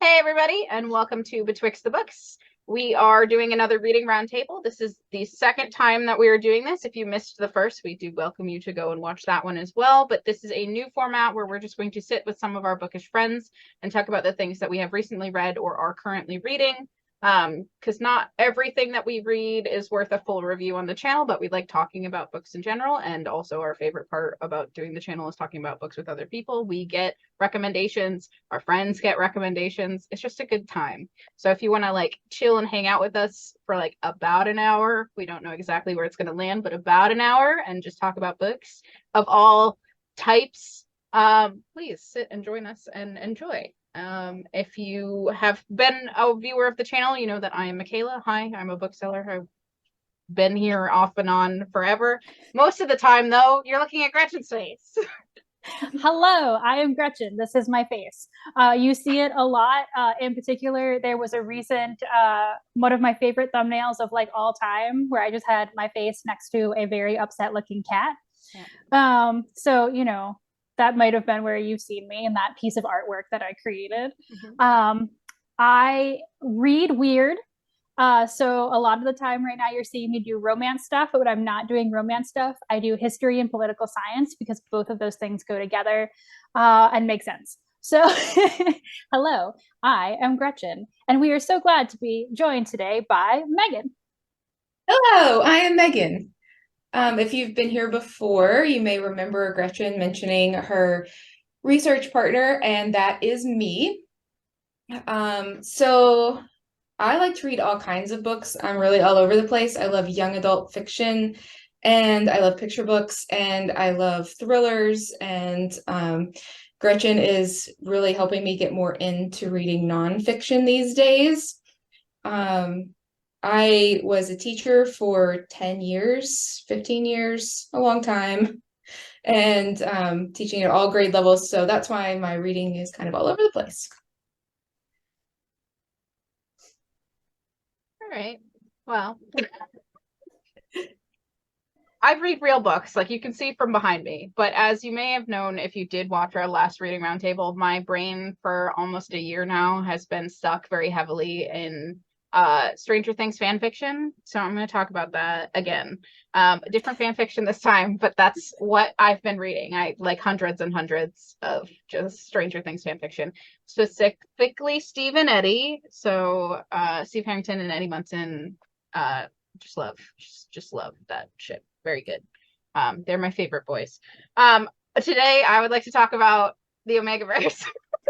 Hey everybody, and welcome to Betwixt the Books. We are doing another reading roundtable. This is the second time that we are doing this. If you missed the first, we do welcome you to go and watch that one as well. But this is a new format where we're just going to sit with some of our bookish friends and talk about the things that we have recently read or are currently reading. Because not everything that we read is worth a full review on the channel, but we like talking about books in general. And also our favorite part about doing the channel is talking about books with other people. We get recommendations, our friends get recommendations. It's just a good time. So if you want to like chill and hang out with us for like about an hour, we don't know exactly where it's going to land, but about an hour, and just talk about books of all types, please sit and join us and enjoy. If you have been a viewer of the channel, you know that I am Michaela. Hi, I'm a bookseller. I've been here off and on forever. Most of the time, though, you're looking at Gretchen's face. Hello, I am Gretchen. This is my face. You see it a lot. In particular, there was a recent, one of my favorite thumbnails of like all time where I just had my face next to a very upset looking cat. Yeah. So, you know, that might have been where you've seen me in that piece of artwork that I created. Mm-hmm. I read weird. So a lot of the time right now you're seeing me do romance stuff, but when I'm not doing romance stuff, I do history and political science because both of those things go together and make sense. So hello, I am Gretchen, and we are so glad to be joined today by Meghan. Hello, I am Meghan. If you've been here before, you may remember Gretchen mentioning her research partner, and that is me. So I like to read all kinds of books. I'm really all over the place. I love young adult fiction, and I love picture books, and I love thrillers, and Gretchen is really helping me get more into reading nonfiction these days. I was a teacher for 10 years, 15 years, a long time, and teaching at all grade levels. So that's why my reading is kind of all over the place. All right. Well, I read real books, like you can see from behind me. But as you may have known, if you did watch our last reading roundtable, my brain for almost a year now has been stuck very heavily in Stranger Things fan fiction. So I'm going to talk about that again. Different fan fiction this time, but that's what I've been reading. I like hundreds and hundreds of just Stranger Things fan fiction, specifically Steve and Eddie. So Steve Harrington and Eddie Munson. Just love that shit. Very good. They're my favorite boys. Today I would like to talk about the Omegaverse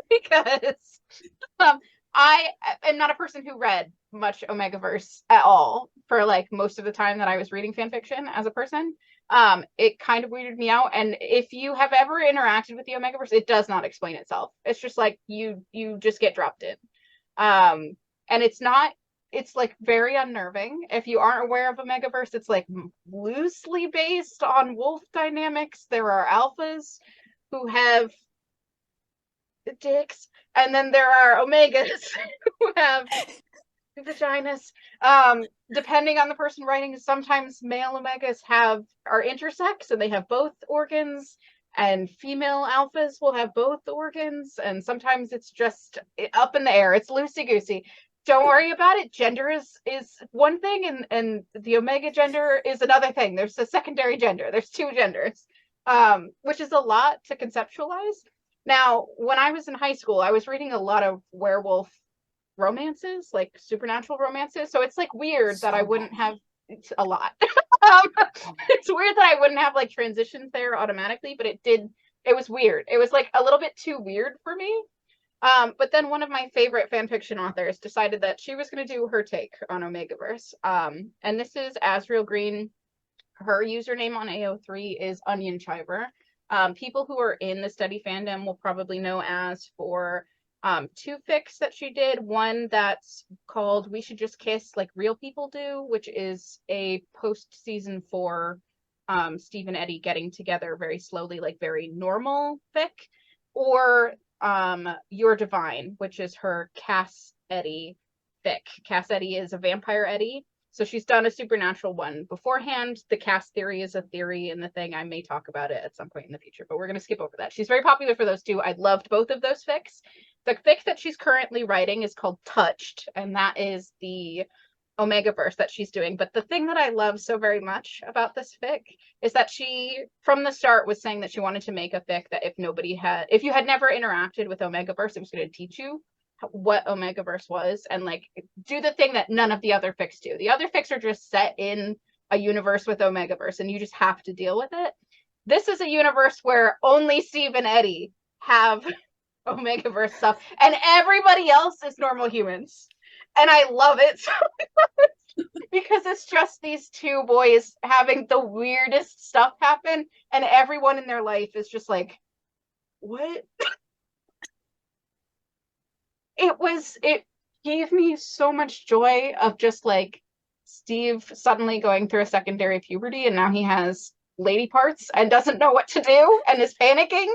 because I am not a person who read much Omegaverse at all for like most of the time that I was reading fan fiction as a person. It kind of weirded me out. And if you have ever interacted with the Omegaverse, it does not explain itself. It's just like you just get dropped in. And it's like very unnerving. If you aren't aware of Omegaverse, it's like loosely based on wolf dynamics. There are alphas who have dicks, and then there are omegas who have vaginas. Depending on the person writing, sometimes male omegas are intersex and they have both organs, and female alphas will have both organs, and sometimes it's just up in the air. It's loosey goosey. Don't worry about it. Gender is one thing, and the omega gender is another thing. There's a secondary gender. There's two genders, which is a lot to conceptualize. Now, when I was in high school, I was reading a lot of werewolf romances, like supernatural romances. So it's like weird that I wouldn't have a lot. It's weird that I wouldn't have like transitions there automatically, but it did. It was weird. It was like a little bit too weird for me. But then one of my favorite fanfiction authors decided that she was going to do her take on Omegaverse. And this is Azriel Green. Her username on AO3 is Onion Chiver. People who are in the study fandom will probably know Az for two fics that she did. One that's called We Should Just Kiss Like Real People Do, which is a post-season 4 Steve and Eddie getting together very slowly, like very normal fic. Or You're Divine, which is her Cass Eddie fic. Cass Eddie is a vampire Eddie. So she's done a supernatural one beforehand. The cast theory is a theory in the thing. I may talk about it at some point in the future, but we're going to skip over that. She's very popular for those two. I loved both of those fics. The fic that she's currently writing is called Touched, and that is the Omegaverse that she's doing. But the thing that I love so very much about this fic is that she, from the start, was saying that she wanted to make a fic that if you had never interacted with Omegaverse, it was going to teach you what Omegaverse was, and like do the thing that none of the other fics do. The other fics are just set in a universe with Omegaverse, and you just have to deal with it. This is a universe where only Steve and Eddie have Omegaverse stuff, and everybody else is normal humans. And I love it so much because it's just these two boys having the weirdest stuff happen, and everyone in their life is just like, what? It gave me so much joy of just like Steve suddenly going through a secondary puberty, and now he has lady parts and doesn't know what to do and is panicking.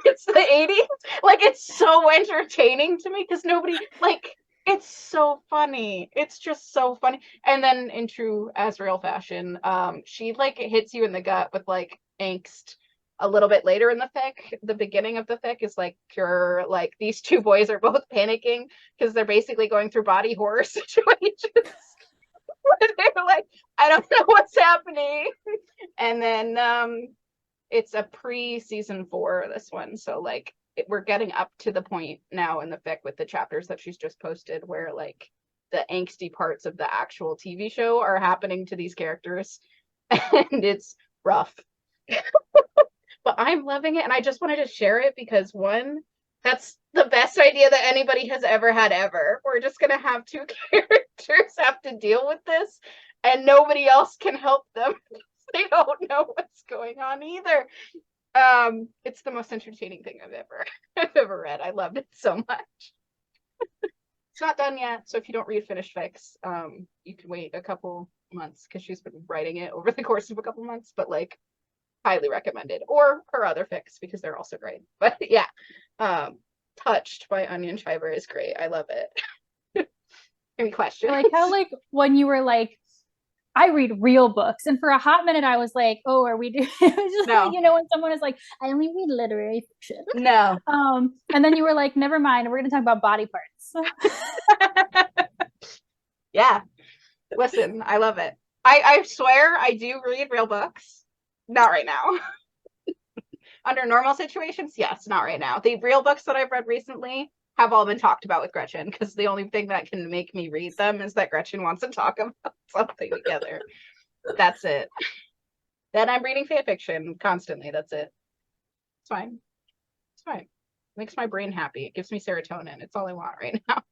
It's the 80s. Like, it's so entertaining to me because nobody, like, it's so funny. It's just so funny. And then in true Azrael fashion, she like hits you in the gut with like angst a little bit later in the fic. The beginning of the fic is like pure, like these two boys are both panicking because they're basically going through body horror situations. They're like, I don't know what's happening. And then it's a pre-season 4, this one. So like we're getting up to the point now in the fic with the chapters that she's just posted where like the angsty parts of the actual TV show are happening to these characters. And it's rough. But I'm loving it, and I just wanted to share it because one, that's the best idea that anybody has ever had ever. We're just gonna have two characters have to deal with this, and nobody else can help them. They don't know what's going on either. It's the most entertaining thing I've ever read. I loved it so much. It's not done yet, so if you don't read finished fics, you can wait a couple months because she's been writing it over the course of a couple months, but like highly recommended, or her other fics because they're also great. But yeah, Touched by Onion Chiver is great. I love it. Any questions? I like how like when you were like, I read real books, and for a hot minute I was like, oh, are we doing it was just No. like, you know, when someone is like, I only read literary fiction. No. And then you were like, never mind, we're gonna talk about body parts. Yeah. Listen, I love it. I swear I do read real books. Not right now. Under normal situations, yes, not right now. The real books that I've read recently have all been talked about with Gretchen, because the only thing that can make me read them is that Gretchen wants to talk about something together. That's it. Then I'm reading fanfiction constantly. That's it. It's fine. It's fine. It makes my brain happy. It gives me serotonin. It's all I want right now.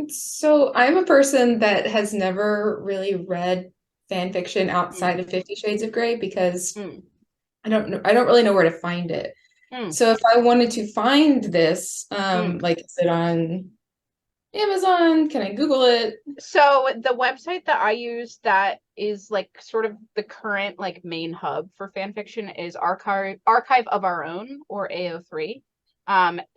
So I'm a person that has never really read fan fiction outside of 50 Shades of Grey because I don't really know where to find it. So if I wanted to find this, like, is it on Amazon? Can I Google it? So the website that I use that is like sort of the current like main hub for fan fiction is Archive of Our Own, or AO3.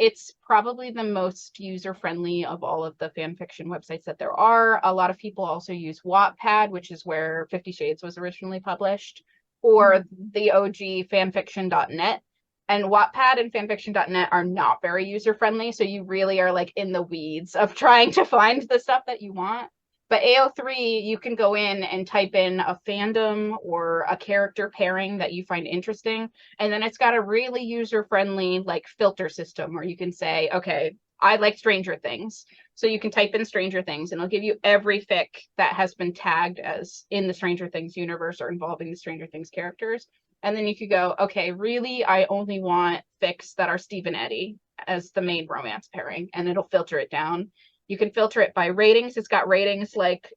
It's probably the most user-friendly of all of the fan fiction websites that there are. A lot of people also use Wattpad, which is where 50 Shades was originally published, or the OG fanfiction.net. And Wattpad and fanfiction.net are not very user-friendly, so you really are like in the weeds of trying to find the stuff that you want. But AO3, you can go in and type in a fandom or a character pairing that you find interesting, and then it's got a really user-friendly like filter system where you can say, okay, I like Stranger Things. So you can type in Stranger Things and it'll give you every fic that has been tagged as in the Stranger Things universe or involving the Stranger Things characters. And then you could go, okay, really, I only want fics that are Steve and Eddie as the main romance pairing, and it'll filter it down. You can filter it by ratings. It's got ratings like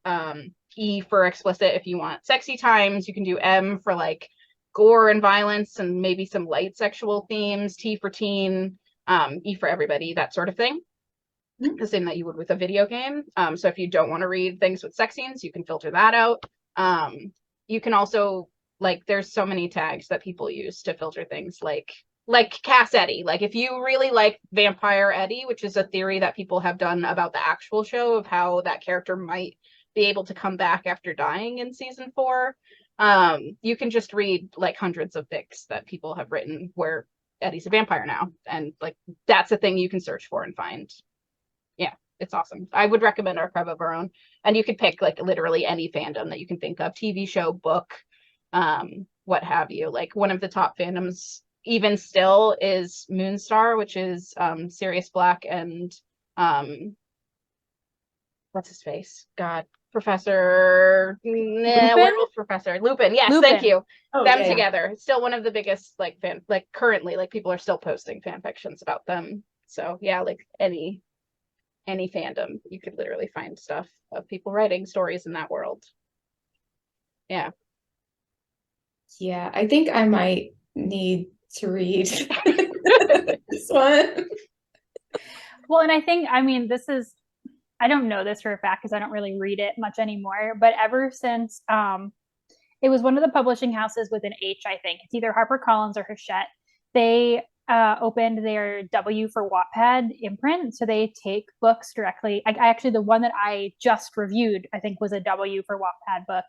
E for explicit if you want sexy times. You can do M for like gore and violence and maybe some light sexual themes, T for teen, E for everybody, that sort of thing. The same that you would with a video game. So if you don't want to read things with sex scenes, you can filter that out. You can also, like, there's so many tags that people use to filter things like Cass Eddie. Like if you really like Vampire Eddie, which is a theory that people have done about the actual show of how that character might be able to come back after dying in season 4. You can just read like hundreds of fics that people have written where Eddie's a vampire now, and like that's a thing you can search for and find. Yeah, it's awesome. I would recommend Archive of Our Own, and you could pick like literally any fandom that you can think of, TV show, book, what have you. Like one of the top fandoms even still is Moonstar, which is Sirius Black and what's his face? God, Professor Werewolf Professor Lupin. Yes, Lupin. thank you. Oh, Them yeah. together. It's still one of the biggest like currently like people are still posting fan fictions about them. So yeah, like any fandom, you could literally find stuff of people writing stories in that world. Yeah. Yeah, I think I might need to read this one. Well, and I think, I mean, this is, I don't know this for a fact because I don't really read it much anymore, but ever since it was one of the publishing houses with an H, I think. It's either HarperCollins or Hachette. They opened their W for Wattpad imprint. So they take books directly. I actually, the one that I just reviewed, I think was a W for Wattpad book.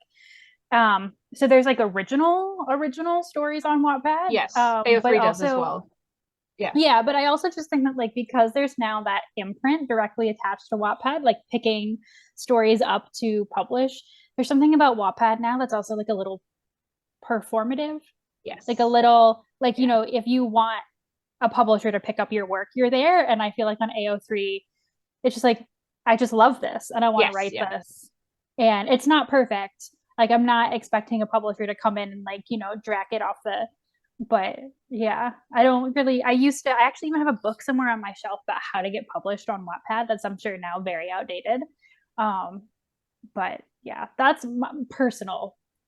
So there's like original stories on Wattpad. Yes. But AO3 does also, as well. Yeah. Yeah, but I also just think that like because there's now that imprint directly attached to Wattpad, like picking stories up to publish, there's something about Wattpad now that's also like a little performative. Yes. Like a little like, you know, if you want a publisher to pick up your work, you're there. And I feel like on AO3, it's just like, I just love this and I want to write this. And it's not perfect. Like I'm not expecting a publisher to come in and like, you know, drag it off the, but yeah, I actually even have a book somewhere on my shelf about how to get published on Wattpad that's I'm sure now very outdated. But yeah, that's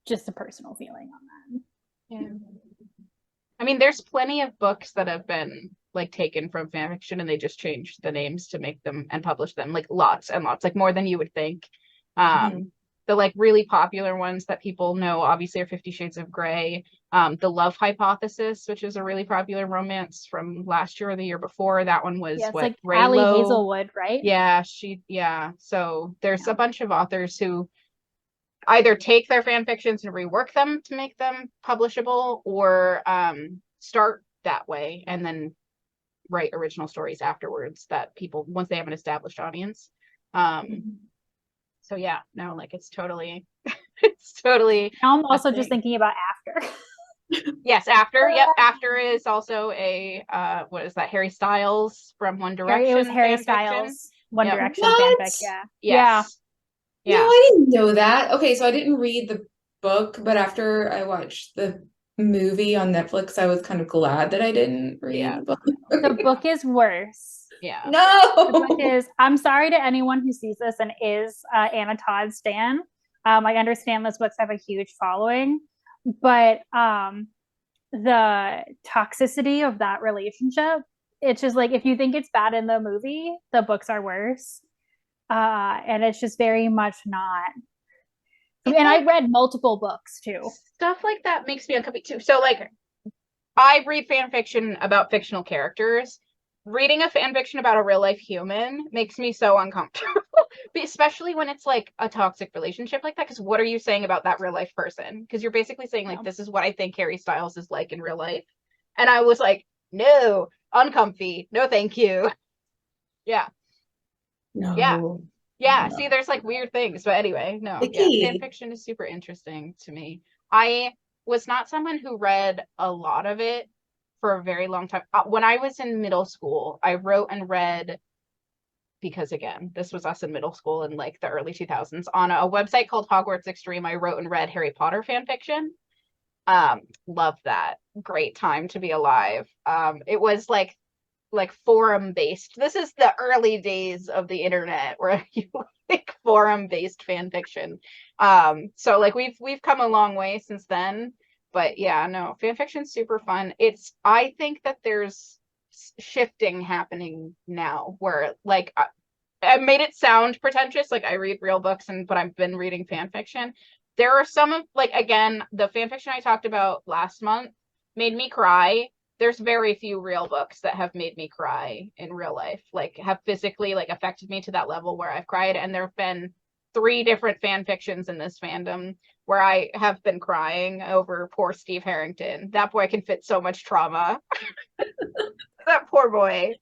just a personal feeling on that. Yeah. I mean, there's plenty of books that have been like taken from fanfiction and they just changed the names to make them and publish them, like lots and lots, like more than you would think. The like really popular ones that people know obviously are 50 Shades of Grey, The Love Hypothesis, which is a really popular romance from last year or the year before. That one was it's what like Raylo. Allie Hazelwood, right? Yeah, so there's a bunch of authors who either take their fan fictions and rework them to make them publishable, or start that way and then write original stories afterwards that people, once they have an established audience. So yeah, no, like it's totally Now I'm also just thinking about After. Yes, After. Yep, After is also a what is that? Harry Styles from One Direction. It was Harry Styles, One Direction fanfic. Yeah. No, I didn't know that. Okay, so I didn't read the book, but after I watched the movie on Netflix, I was kind of glad that I didn't read the book. The book is worse. Yeah. No. The book is, I'm sorry to anyone who sees this and is Anna Todd stan. I understand those books have a huge following, but the toxicity of that relationship, it's just like if you think it's bad in the movie, the books are worse. And it's just very much not. And I read multiple books too. Stuff like that makes me uncomfortable too. So like I read fan fiction about fictional characters. Reading a fan fiction about a real life human makes me so uncomfortable, especially when it's like a toxic relationship like that. Because what are you saying about that real life person? Because you're basically saying like, this is what I think Harry Styles is like in real life. And I was like, no, uncomfy. No, thank you. Yeah. No. Yeah. See, there's like weird things, but anyway, no. Yeah, fan fiction is super interesting to me. I was not someone who read a lot of it for a very long time. When I was in middle school, I wrote and read, because again, this was us in middle school in like the early 2000s, on a website called Hogwarts Extreme. I wrote and read Harry Potter fan fiction. Loved that. Great time to be alive. It was like forum based. This is the early days of the internet where you like forum based fan fiction. So like we've come a long way since then. But yeah, no, fan fiction's super fun. I think that there's shifting happening now where like I made it sound pretentious, like I read real books but I've been reading fan fiction. There are some of like, again, the fan fiction I talked about last month made me cry. There's very few real books that have made me cry in real life, like have physically like affected me to that level where I've cried. And there have been 3 different fan fictions in this fandom where I have been crying over poor Steve Harrington. That boy can fit so much trauma. That poor boy.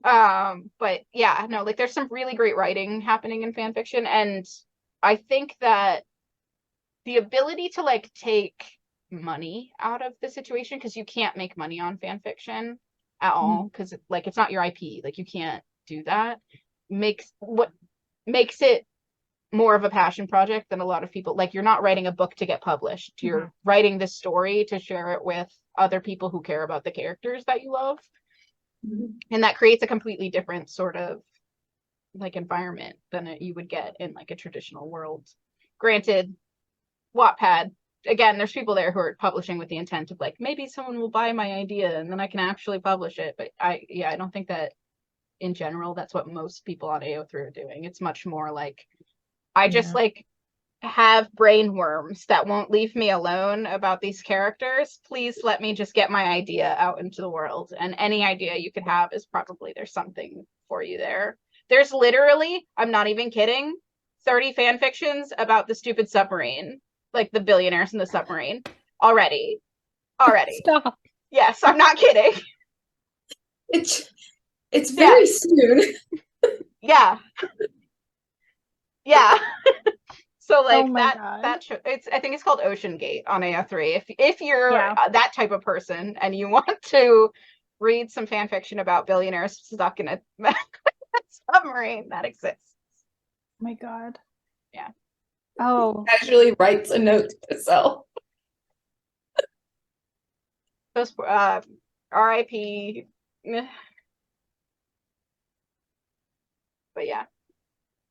But yeah, no, like there's some really great writing happening in fan fiction, and I think that the ability to like take money out of the situation, because you can't make money on fan fiction at all, because like it's not your IP, like you can't do that, makes it more of a passion project than a lot of people. Like, you're not writing a book to get published, you're writing this story to share it with other people who care about the characters that you love. And that creates a completely different sort of like environment than you would get in like a traditional world. Granted, Wattpad, again, there's people there who are publishing with the intent of like, maybe someone will buy my idea and then I can actually publish it. But I don't think that in general that's what most people on AO3 are doing. It's much more like, I just like have brain worms that won't leave me alone about these characters. Please let me just get my idea out into the world. And any idea you could have is probably, there's something for you there. There's literally, I'm not even kidding, 30 fan fictions about the stupid submarine, like the billionaires in the submarine already. Stop. Yes, I'm not kidding. It's very soon. Yeah. So like that show, I think it's called Ocean Gate on AO3. If you're that type of person and you want to read some fan fiction about billionaires stuck in a submarine, that exists. Oh my god. Yeah. Oh. Actually writes a note to self. Those RIP. But yeah,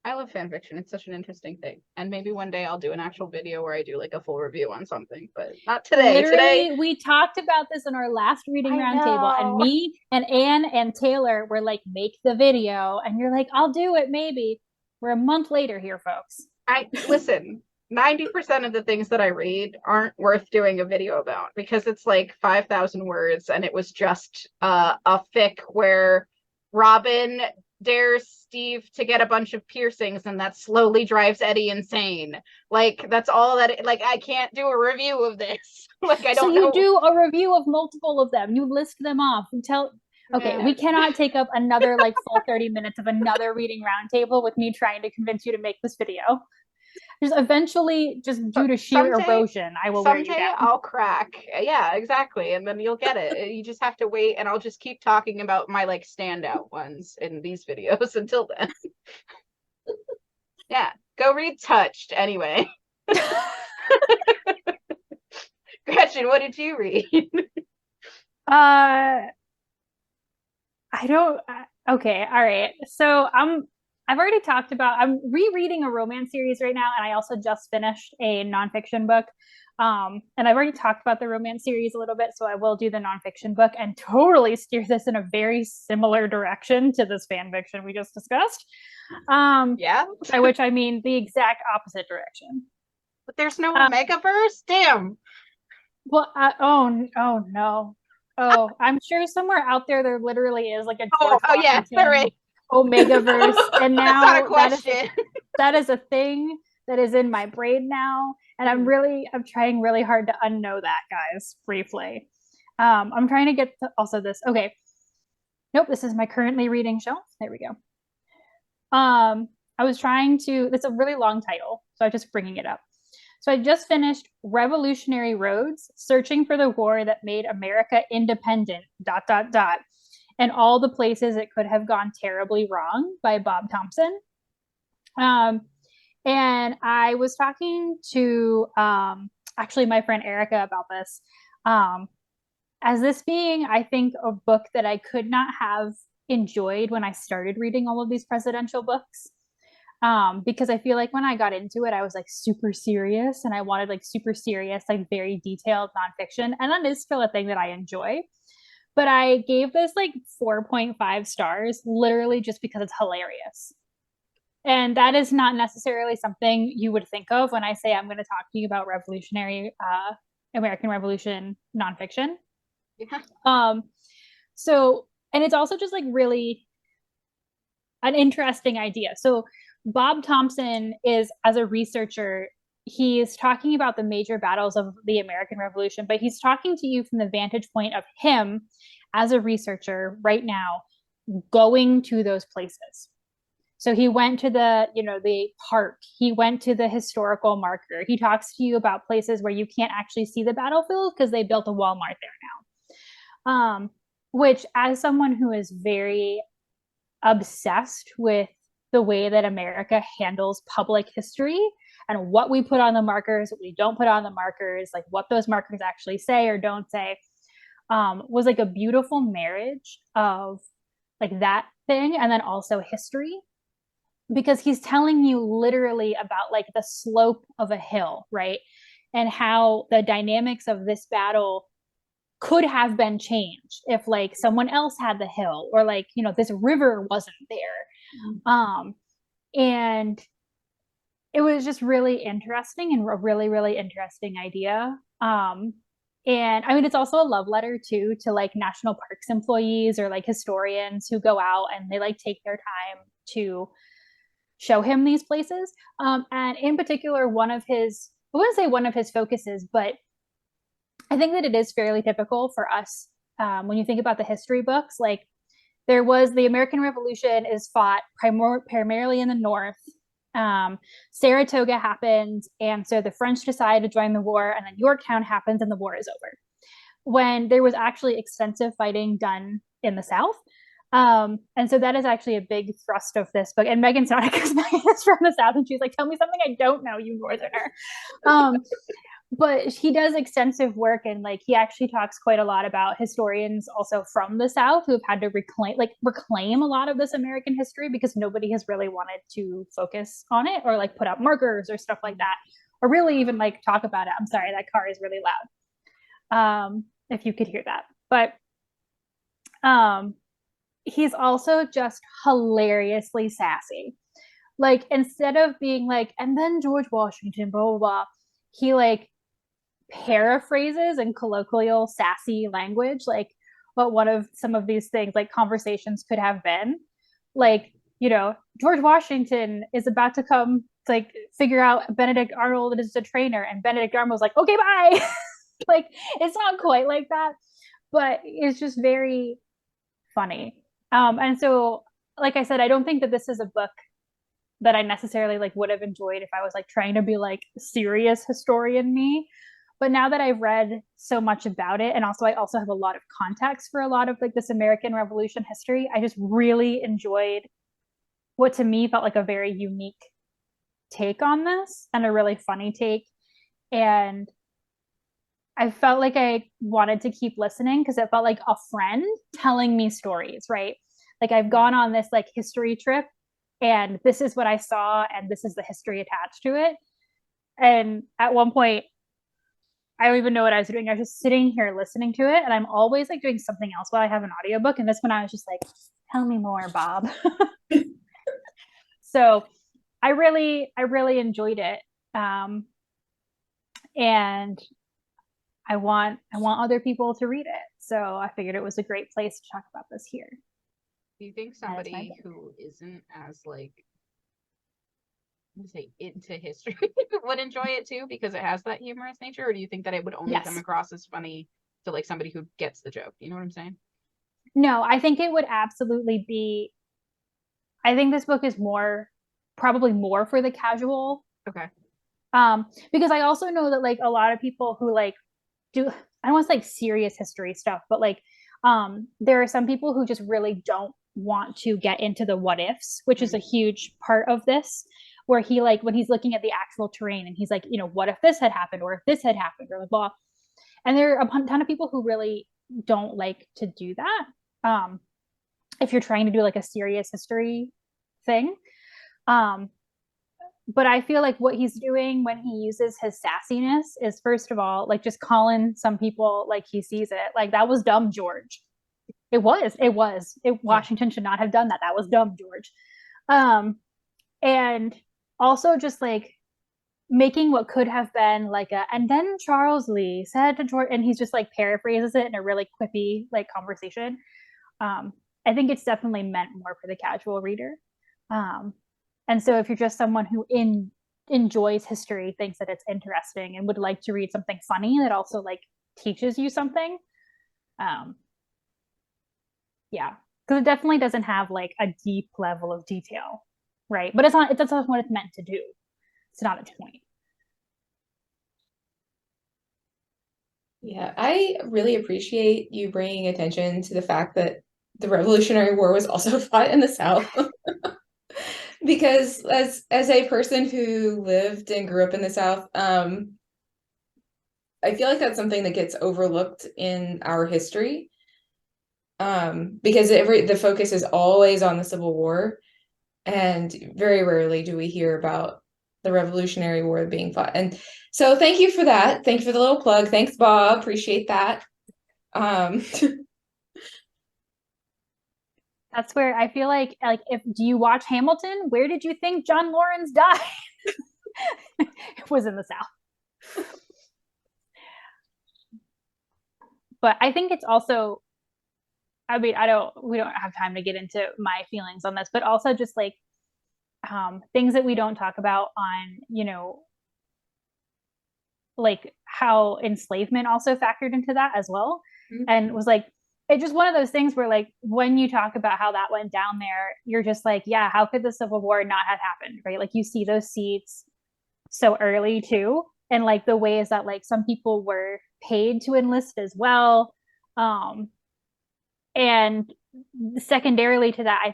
I love fan fiction. It's such an interesting thing. And maybe one day I'll do an actual video where I do like a full review on something, but not today. Literally, we talked about this in our last reading roundtable, and me and Anne and Taylor were like, make the video. And you're like, I'll do it, maybe. We're a month later here, folks. Listen, 90% of the things that I read aren't worth doing a video about because it's like 5,000 words and it was just a fic where Robin dares Steve to get a bunch of piercings and that slowly drives Eddie insane. Like, that's all that like, I can't do a review of this. Like, I don't know. So you do a review of multiple of them. You list them off. You tell okay, we cannot take up another like full 30 minutes of another reading roundtable with me trying to convince you to make this video. Just eventually, just due to sheer erosion, I will wear you down. I'll crack. Yeah, exactly. And then you'll get it. You just have to wait, and I'll just keep talking about my like standout ones in these videos until then. Yeah, go read Touched anyway. Gretchen, what did you read? I don't. Okay, all right. So I've already talked about, I'm rereading a romance series right now, and I also just finished a nonfiction book. And I've already talked about the romance series a little bit, so I will do the nonfiction book and totally steer this in a very similar direction to this fan fiction we just discussed. Yeah. By which I mean the exact opposite direction. But there's no Omegaverse? Damn. Well, oh no. Oh, I'm sure somewhere out there literally is like a George yeah, there is. Omegaverse, and now that's not a question. That is a thing that is in my brain now, and I'm trying really hard to unknow that, guys, briefly. I'm trying to get to also this. Okay, nope, this is my currently reading shelf. There we go. I was trying to, it's a really long title, so I'm just bringing it up. So I just finished Revolutionary Roads, Searching for the War That Made America Independent, ... and all the places it could have gone terribly wrong by Bob Thompson. And I was talking to actually my friend Erica about this, as this being, I think, a book that I could not have enjoyed when I started reading all of these presidential books. Because I feel like when I got into it, I was like super serious, and I wanted like super serious, like very detailed nonfiction. And that is still a thing that I enjoy. But I gave this like 4.5 stars, literally just because it's hilarious. And that is not necessarily something you would think of when I say I'm going to talk to you about revolutionary American Revolution nonfiction. Yeah. So, and it's also just like really an interesting idea. So Bob Thompson is, as a researcher, he's talking about the major battles of the American Revolution, but he's talking to you from the vantage point of him as a researcher right now going to those places. So he went to the park. He went to the historical marker. He talks to you about places where you can't actually see the battlefield because they built a Walmart there now. Which, as someone who is very obsessed with the way that America handles public history and what we put on the markers, what we don't put on the markers, like what those markers actually say or don't say, was like a beautiful marriage of like that thing and then also history, because he's telling you literally about like the slope of a hill, right? And how the dynamics of this battle could have been changed if like someone else had the hill, or like, this river wasn't there. And it was just really interesting and a really, really interesting idea. And I mean, it's also a love letter too to like national parks employees or like historians who go out and they like take their time to show him these places. And in particular, I wouldn't say one of his focuses, but I think that it is fairly typical for us when you think about the history books. Like, there was the American Revolution is fought primarily in the North. Saratoga happened, and so the French decided to join the war, and then Yorktown happens, and the war is over. When there was actually extensive fighting done in the South. And so that is actually a big thrust of this book. And Meghan's not, because Meghan is from the South, and she's like, tell me something I don't know, you Northerner. But he does extensive work, and like he actually talks quite a lot about historians also from the South who have had to reclaim a lot of this American history because nobody has really wanted to focus on it or like put up markers or stuff like that, or really even like talk about it. I'm sorry, that car is really loud. If you could hear that. But he's also just hilariously sassy. Like, instead of being like, and then George Washington, blah, blah, blah, he like paraphrases in colloquial sassy language like what one of some of these things like conversations could have been. Like, George Washington is about to come to like figure out Benedict Arnold is a trainer, and Benedict Arnold's like, okay, bye. Like, it's not quite like that, but it's just very funny. And so, like I said, I don't think that this is a book that I necessarily like would have enjoyed if I was like trying to be like serious historian me. But now that I've read so much about it, and also I also have a lot of context for a lot of like this American Revolution history, I just really enjoyed what to me felt like a very unique take on this, and a really funny take. And I felt like I wanted to keep listening because it felt like a friend telling me stories, right? Like, I've gone on this like history trip, and this is what I saw, and this is the history attached to it. And at one point, I don't even know what I was doing. I was just sitting here listening to it, and I'm always like doing something else while I have an audiobook. And this one I was just like, tell me more, Bob. So I really enjoyed it. And I want other people to read it. So I figured it was a great place to talk about this here. Do you think somebody who isn't as like, say, into history would enjoy it too because it has that humorous nature, or do you think that it would only come across as funny to like somebody who gets the joke? You know what I'm saying? No, I think it would absolutely be. I think this book is probably more for the casual. Okay. Because I also know that like a lot of people who like do, I don't want to say like serious history stuff, but like there are some people who just really don't want to get into the what ifs, which is a huge part of this, where he like when he's looking at the actual terrain and he's like, what if this had happened, or if this had happened, or blah. And there are a ton of people who really don't like to do that. If you're trying to do like a serious history thing. But I feel like what he's doing when he uses his sassiness is, first of all, like just calling some people like he sees it. Like, that was dumb, George. It was. Washington should not have done that. That was dumb, George. And also just like making what could have been like and then Charles Lee said to George, and he's just like paraphrases it in a really quippy like conversation. I think it's definitely meant more for the casual reader. And so if you're just someone who enjoys history, thinks that it's interesting, and would like to read something funny that also like teaches you something, yeah, because it definitely doesn't have like a deep level of detail, right? But that's not what it's meant to do. It's not its point. Yeah, I really appreciate you bringing attention to the fact that the Revolutionary War was also fought in the South. Because as a person who lived and grew up in the South, I feel like that's something that gets overlooked in our history. Because the focus is always on the Civil War, and very rarely do we hear about the Revolutionary War being fought. And so thank you for that. Thank you for the little plug. Thanks, Bob. Appreciate that. That's where I feel like if do you watch Hamilton? Where did you think John Lawrence died? It was in the South. But I think it's also, I mean, we don't have time to get into my feelings on this, but also just like things that we don't talk about on, you know, like how enslavement also factored into that as well. Mm-hmm. And was like, it's just one of those things where like when you talk about how that went down there, you're just like, yeah, how could the Civil War not have happened, right? Like you see those seats so early too, and like the ways that like some people were paid to enlist as well. And secondarily to that,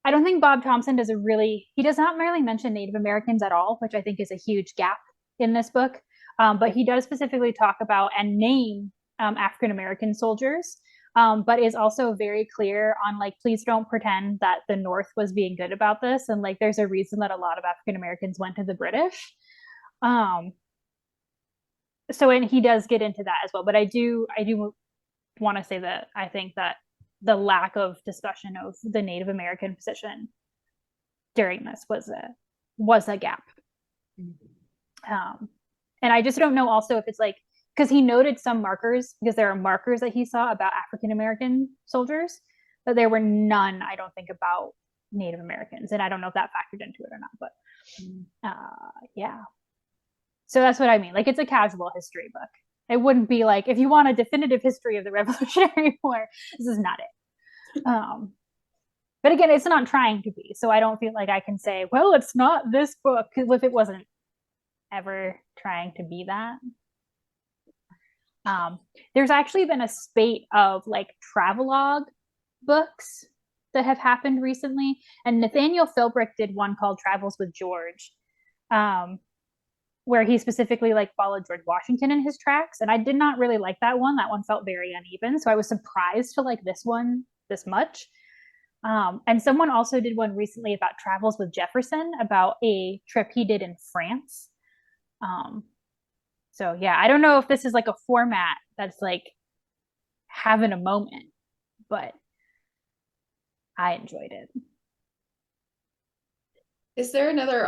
I don't think Bob Thompson he does not really mention Native Americans at all, which I think is a huge gap in this book. But he does specifically talk about and name African American soldiers, but is also very clear on like, please don't pretend that the North was being good about this. And like, there's a reason that a lot of African Americans went to the British. So, and he does get into that as well. But I do want to say that I think that the lack of discussion of the Native American position during this was a gap. And I just don't know also if it's like, because he noted some markers, because there are markers that he saw about African American soldiers, but there were none, I don't think, about Native Americans. And I don't know if that factored into it or not, but yeah. So that's what I mean. Like, it's a casual history book. It wouldn't be like, if you want a definitive history of the Revolutionary War, this is not it. But again, it's not trying to be. So I don't feel like I can say, well, it's not this book, if it wasn't ever trying to be that. There's actually been a spate of like travelogue books that have happened recently. And Nathaniel Philbrick did one called Travels with George, where he specifically like followed George Washington in his tracks. And I did not really like that one. That one felt very uneven. So I was surprised to like this one this much. And someone also did one recently about Travels with Jefferson, about a trip he did in France. So yeah, I don't know if this is like a format that's like having a moment, but I enjoyed it. Is there another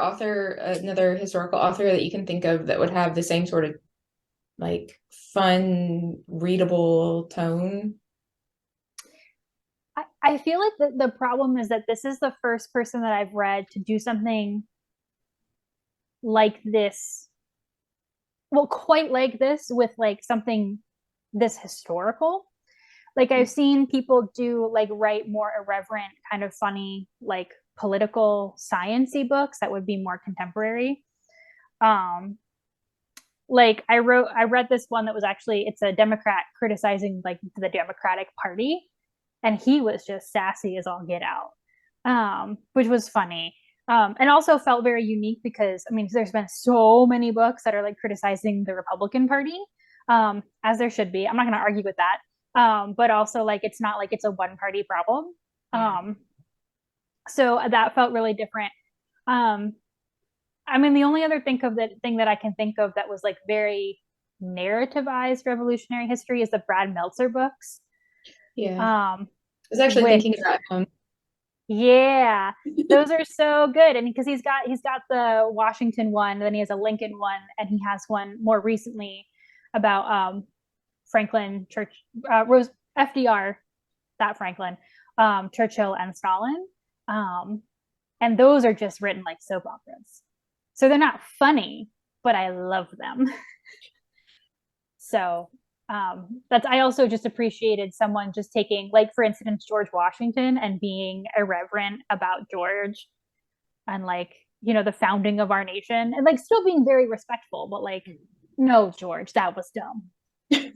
historical author that you can think of that would have the same sort of like fun, readable tone? I feel like the problem is that this is the first person that I've read to do something like this. Well, quite like this, with like something this historical. Like I've seen people do like write more irreverent, kind of funny, like political science-y books that would be more contemporary. Like I read this one that was actually, it's a Democrat criticizing like the Democratic Party, and he was just sassy as all get out, which was funny. And also felt very unique because, I mean, there's been so many books that are like criticizing the Republican Party, as there should be. I'm not going to argue with that. But also like, it's not like it's a one party problem. So that felt really different. I mean, the only other thing that I can think of that was like very narrativized revolutionary history is the Brad Meltzer books. Yeah. I was actually thinking about him. Yeah, those are so good. And because he's got the Washington one, and then he has a Lincoln one, and he has one more recently about Franklin Church, FDR, that Franklin, Churchill, and Stalin. And those are just written like soap operas. So they're not funny, but I love them. So that's, I also just appreciated someone just taking, like, for instance, George Washington, and being irreverent about George and, like, you know, the founding of our nation, and like still being very respectful, but like, no, George, that was dumb. It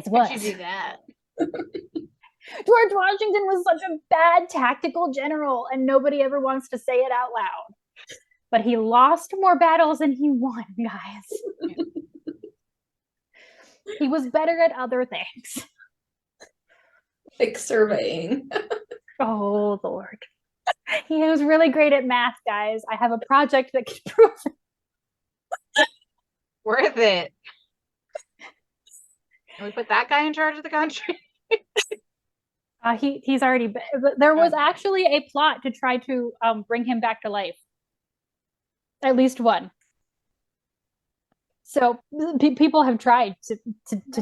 was. Why'd you do that? George Washington was such a bad tactical general, and nobody ever wants to say it out loud. But he lost more battles than he won, guys. Yeah. He was better at other things. Like surveying. Oh, Lord. He was really great at math, guys. I have a project that can prove it. Worth it. Can we put that guy in charge of the country? He's already been, there was actually a plot to try to bring him back to life. At least one. So people have tried to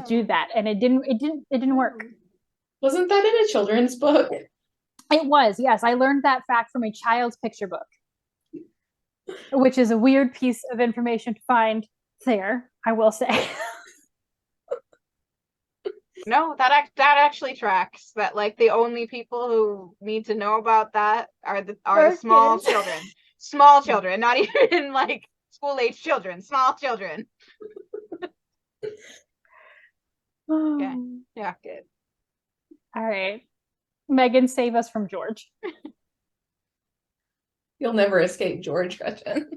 do that, and it didn't work. Wasn't that in a children's book? It was, yes. I learned that fact from a child's picture book, which is a weird piece of information to find there, I will say. No, that actually tracks. That, like, the only people who need to know about that are the small children. Small children, not even like school-age children, small children. Okay. Yeah, good. All right. Meghan, save us from George. You'll never escape George, Gretchen.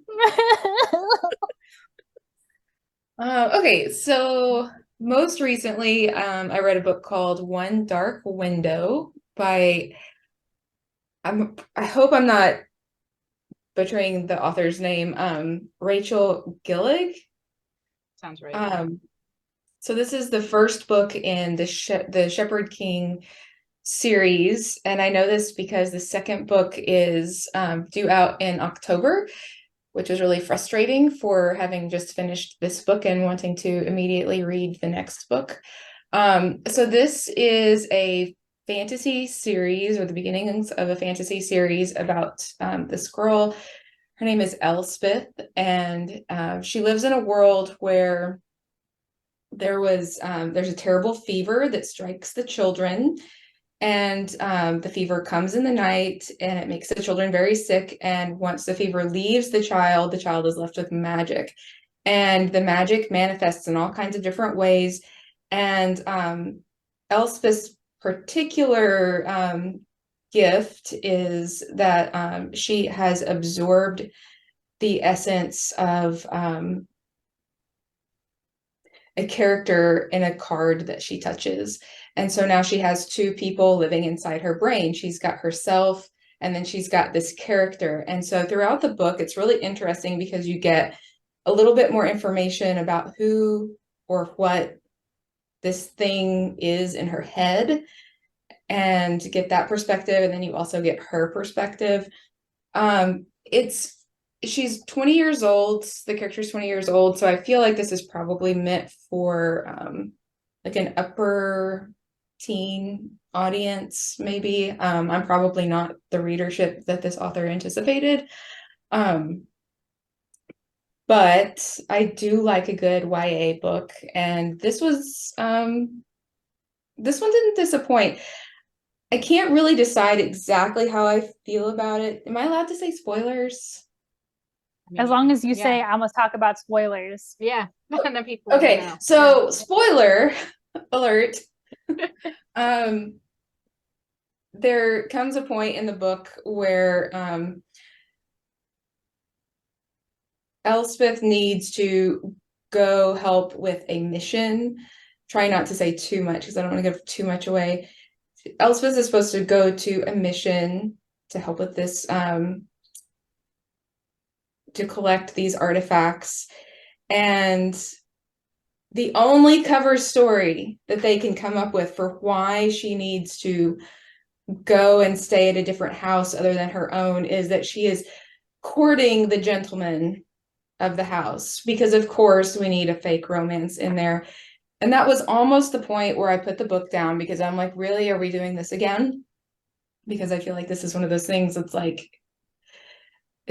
Okay, so most recently, I read a book called One Dark Window by, I hope I'm not butchering the author's name, Rachel Gillig. Sounds right. So this is the first book in the Shepherd King series, and I know this because the second book is due out in October, which is really frustrating for having just finished this book and wanting to immediately read the next book. So this is a fantasy series, or the beginnings of a fantasy series about this girl. Her name is Elspeth, and she lives in a world where there's a terrible fever that strikes the children, and the fever comes in the night, and it makes the children very sick, and once the fever leaves the child is left with magic, and the magic manifests in all kinds of different ways. And Elspeth's particular gift is that she has absorbed the essence of a character in a card that she touches. And so now she has two people living inside her brain. She's got herself, and then she's got this character. And so throughout the book, it's really interesting because you get a little bit more information about who or what this thing is in her head, and get that perspective. And then you also get her perspective. She's 20 years old. The character's 20 years old. So I feel like this is probably meant for like an upper teen audience, maybe. I'm probably not the readership that this author anticipated. But I do like a good YA book, and this one didn't disappoint. I can't really decide exactly how I feel about it. Am I allowed to say spoilers? As long as you say, I must talk about spoilers. Yeah. And then people okay, so spoiler alert. There comes a point in the book where Elspeth needs to go help with a mission. Try not to say too much because I don't want to give too much away. Elspeth is supposed to go to a mission to help with this, to collect these artifacts, and the only cover story that they can come up with for why she needs to go and stay at a different house other than her own is that she is courting the gentleman of the house, because of course we need a fake romance in there. And that was almost the point where I put the book down, because I'm like, really, are we doing this again? Because I feel like this is one of those things that's like,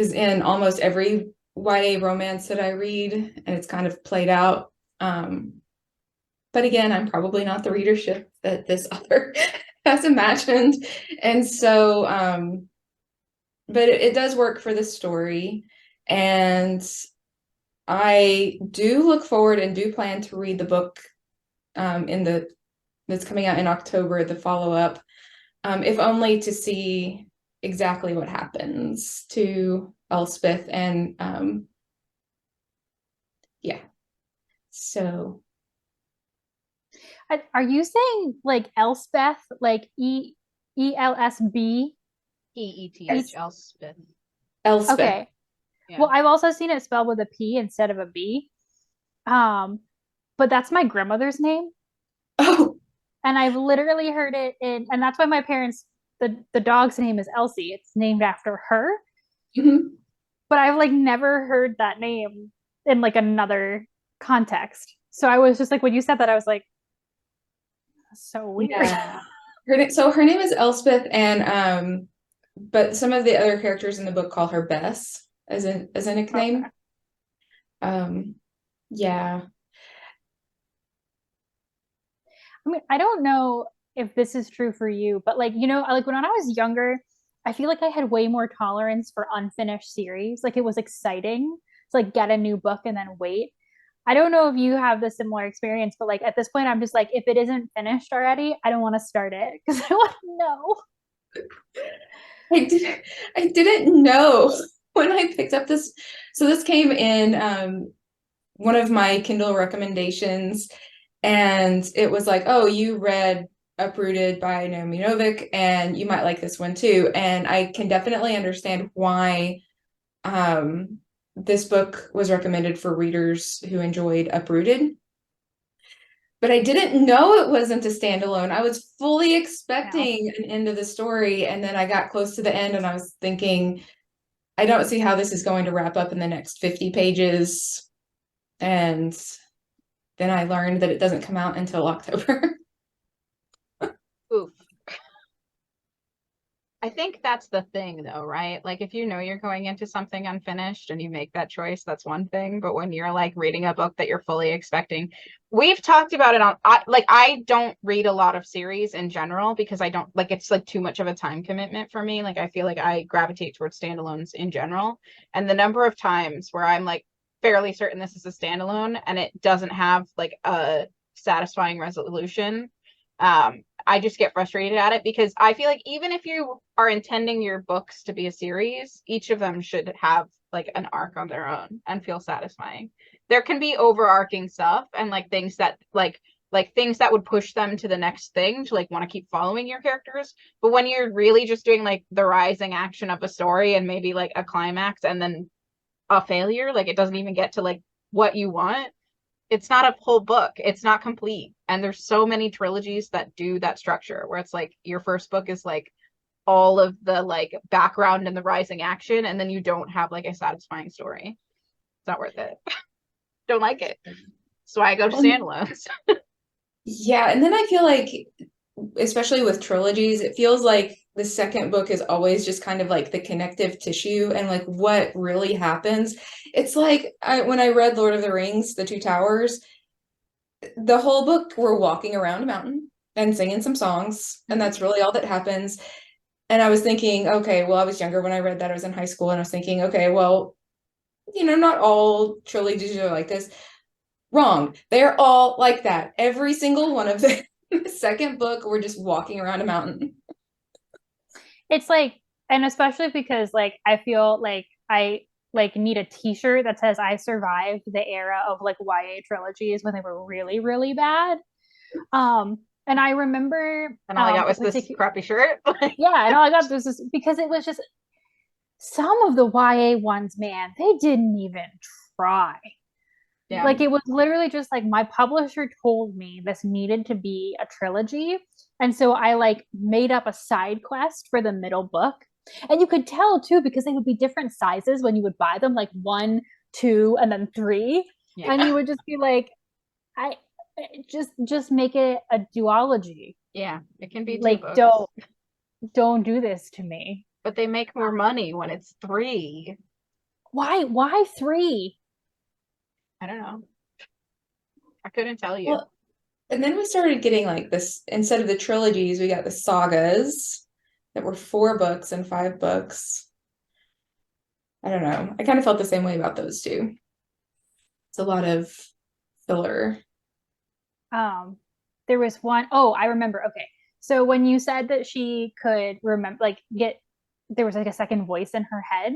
is in almost every YA romance that I read, and it's kind of played out. But again, I'm probably not the readership that this author has imagined. And so, but it does work for the story. And I do look forward and do plan to read the book that's coming out in October, the follow-up, if only to see exactly what happens to Elspeth. And yeah, so Are you saying like Elspeth, like ELSB? EETH Elspeth. Elspeth. Okay. Yeah. Well, I've also seen it spelled with a P instead of a B. But that's my grandmother's name. Oh, And I've literally heard it and that's why my parents, the dog's name is Elsie. It's named after her. mhm. But I've like never heard that name in like another context. So I was just like, when you said that, I was like, so weird. Yeah. So her name is Elspeth, and but some of the other characters in the book call her Bess as a nickname. Okay. Yeah. I mean, I don't know if this is true for you, but like, you know, like when I was younger, I feel like I had way more tolerance for unfinished series. Like it was exciting to like get a new book and then wait. I don't know if you have the similar experience, but like at this point, I'm just like, if it isn't finished already, I don't want to start it because I want to know. I didn't know when I picked up this. So this came in one of my Kindle recommendations, and it was like, oh, you read Uprooted by Naomi Novik, and you might like this one too. And I can definitely understand why this book was recommended for readers who enjoyed Uprooted. But I didn't know it wasn't a standalone. I was fully expecting an end of the story, and then I got close to the end and I was thinking, I don't see how this is going to wrap up in the next 50 pages. And then I learned that it doesn't come out until October. Oof. I think that's the thing though, right? Like if you know you're going into something unfinished and you make that choice, that's one thing. But when you're like reading a book that you're fully expecting, we've talked about it on I don't read a lot of series in general because I don't like it's like too much of a time commitment for me. Like I feel like I gravitate towards standalones in general. And the number of times where I'm like fairly certain this is a standalone and it doesn't have like a satisfying resolution, I just get frustrated at it because I feel like even if you are intending your books to be a series, each of them should have like an arc on their own and feel satisfying. There can be overarching stuff and like things that like things that would push them to the next thing to like want to keep following your characters. But when you're really just doing like the rising action of a story and maybe like a climax and then a failure, like it doesn't even get to like what you want, it's not a whole book. It's not complete. And there's so many trilogies that do that structure where it's like your first book is like all of the like background and the rising action, and then you don't have like a satisfying story. It's not worth it. Don't like it. So I go to standalones. Yeah, and then I feel like, especially with trilogies, it feels like the second book is always just kind of like the connective tissue and like what really happens. It's like when I read Lord of the Rings, The Two Towers, the whole book we're walking around a mountain and singing some songs, and that's really all that happens. And I was thinking, okay, well, I was younger when I read that. I was in high school, and I was thinking, okay, well, you know, not all trilogies are like this. Wrong. They're all like that. Every single one of them. The second book, we're just walking around a mountain. It's like, and especially because like I feel like I like need a t-shirt that says I survived the era of like YA trilogies when they were really, really bad. And I remember And all I got was this crappy shirt. yeah, and all I got was this because it was just some of the YA ones, man, they didn't even try. Yeah. Like it was literally just like my publisher told me this needed to be a trilogy. And so I like made up a side quest for the middle book. And you could tell too, because they would be different sizes when you would buy them, like 1, 2, and then 3. Yeah. And you would just be like, I just make it a duology. Yeah, it can be like books. Don't do this to me. But they make more money when it's 3. Why 3? I don't know. I couldn't tell you. Well, and then we started getting like this, instead of the trilogies, we got the sagas that were 4 books and 5 books. I don't know. I kind of felt the same way about those two. It's a lot of filler. There was one, oh, I remember. Okay. So when you said that she could remember, like, there was like a second voice in her head,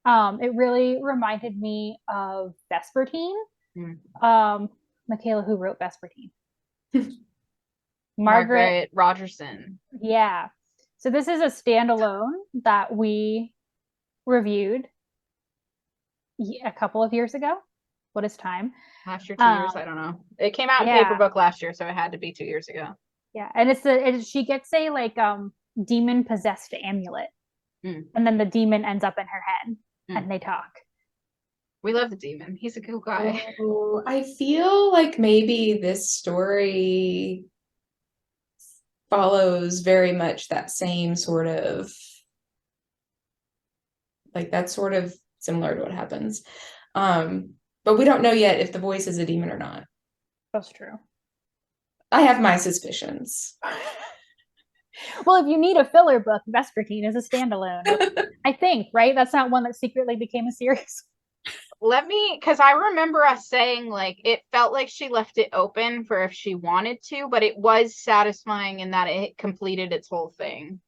it really reminded me of Vespertine. Michaela, who wrote Vespertine? Margaret Rogerson. Yeah. So this is a standalone that we reviewed a couple of years ago. What is time? Last year, 2 years, I don't know. It came out in paper book last year, so it had to be 2 years ago. Yeah, and she gets a like demon possessed amulet, and then the demon ends up in her head, and they talk. We love the demon. He's a cool guy. Oh, I feel like maybe this story follows very much that same sort of, like, that's sort of similar to what happens. But we don't know yet if the voice is a demon or not. That's true. I have my suspicions. Well, if you need a filler book, Vespertine is a standalone. I think, right? That's not one that secretly became a series. Because I remember us saying, like, it felt like she left it open for if she wanted to, but it was satisfying in that it completed its whole thing.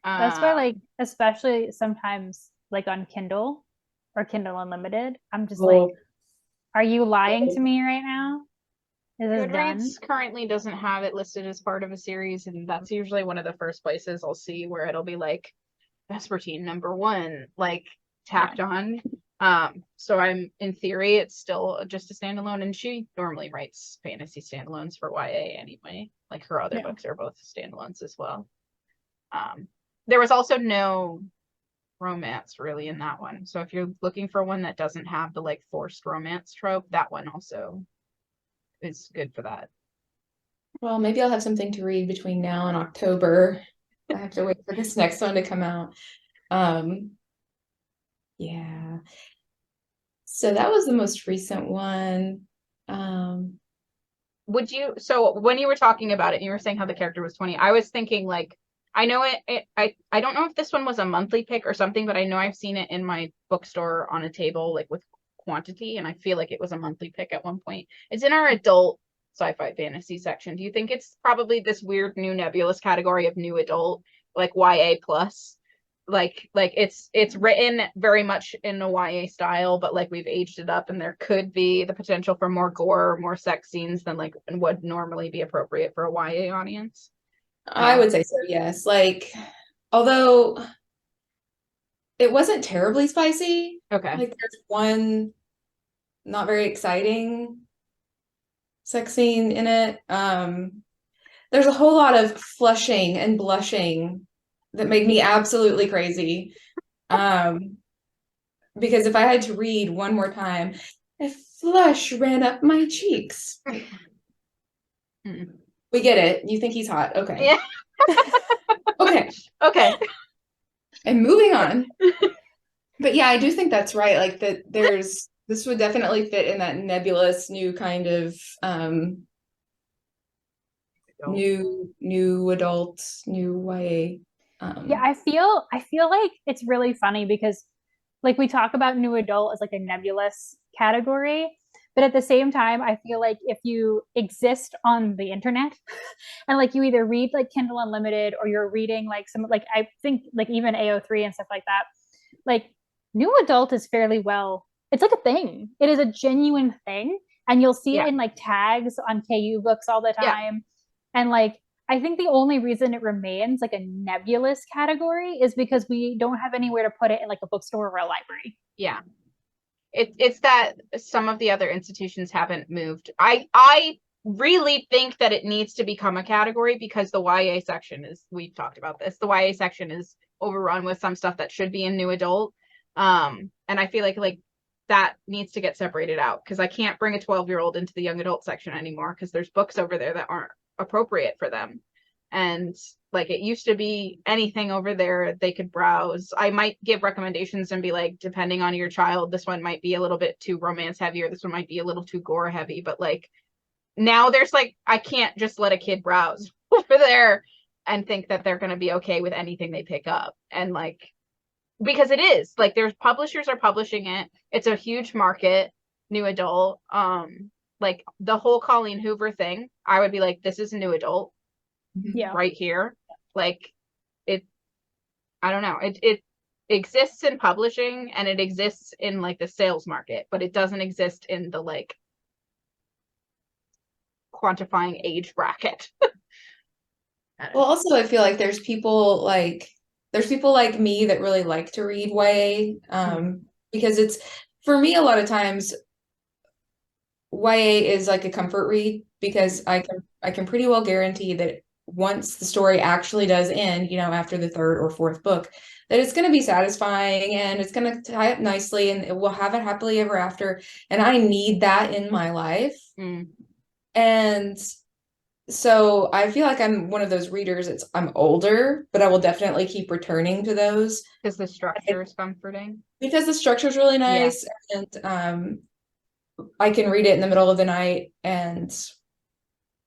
That's why, like, especially sometimes, like, on Kindle or Kindle Unlimited, I'm just like, are you lying to me right now? Is this Goodreads done? currently doesn't have it listed as part of a series, and that's usually one of the first places I'll see where it'll be like Vespertine #1, like, tacked on. So I'm, in theory, it's still just a standalone, and she normally writes fantasy standalones for YA anyway. Like, her other books are both standalones as well. There was also no romance really in that one. So if you're looking for one that doesn't have the like forced romance trope, that one also is good for that. Well, maybe I'll have something to read between now and October. I have to wait for this next one to come out. Yeah. So that was the most recent one. So when you were talking about it and you were saying how the character was 20, I was thinking, like, I know I don't know if this one was a monthly pick or something, but I know I've seen it in my bookstore on a table, like, with quantity, and I feel like it was a monthly pick at one point. It's in our adult sci-fi fantasy section. Do you think it's probably this weird new nebulous category of new adult, like YA plus? Like it's written very much in a YA style, but like we've aged it up, and there could be the potential for more gore, more sex scenes than like would normally be appropriate for a YA audience. I would say so, yes. Like, although it wasn't terribly spicy. Okay. Like, there's one not very exciting sex scene in it. There's a whole lot of flushing and blushing that made me absolutely crazy. Because if I had to read one more time, a flush ran up my cheeks. We get it. You think he's hot. Okay. Yeah. Okay. And moving on. But yeah, I do think that's right. Like, that this would definitely fit in that nebulous new kind of new adult, new YA. Yeah, I feel like it's really funny because, like, we talk about new adult as like a nebulous category, but at the same time, I feel like if you exist on the internet and like you either read like Kindle Unlimited or you're reading like some, like, I think like even AO3 and stuff like that, like, new adult is fairly well, it's like a thing. It is a genuine thing, and you'll see it in like tags on KU books all the time. And like, I think the only reason it remains like a nebulous category is because we don't have anywhere to put it in like a bookstore or a library. Yeah. It's that some of the other institutions haven't moved. I really think that it needs to become a category because the YA section is, we've talked about this, the YA section is overrun with some stuff that should be in new adult. And I feel like that needs to get separated out, because I can't bring a 12-year-old into the young adult section anymore because there's books over there that aren't appropriate for them. And like it used to be anything over there they could browse. I might give recommendations and be like, depending on your child, this one might be a little bit too romance heavy, or this one might be a little too gore heavy. But like now there's like, I can't just let a kid browse over there and think that they're going to be okay with anything they pick up. And like, because it is like, there's publishers are publishing it. It's a huge market, new adult. Like the whole Colleen Hoover thing, I would be like, this is a new adult Yeah. right here. Like it, I don't know. It exists in publishing and it exists in like the sales market, but it doesn't exist in the like quantifying age bracket. Well, also I feel like there's people like me that really like to read YA, because it's, for me, a lot of times YA is like a comfort read, because I can pretty well guarantee that once the story actually does end, you know, after the third or fourth book, that it's going to be satisfying and it's going to tie up nicely and it will have it happily ever after. And I need that in my life. And so I feel like I'm one of those readers. I'm older, but I will definitely keep returning to those because the structure is comforting. Because the structure is really nice, and I can read it in the middle of the night and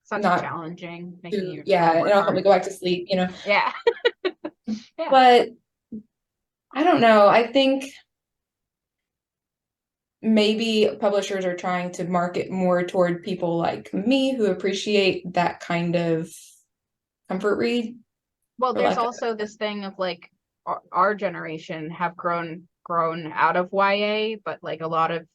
It's not challenging. And it'll help me go back to sleep. You know. Yeah. Yeah. But I don't know. I think maybe publishers are trying to market more toward people like me who appreciate that kind of comfort read. Well, there's also this thing of like our generation have grown out of YA, but like a lot of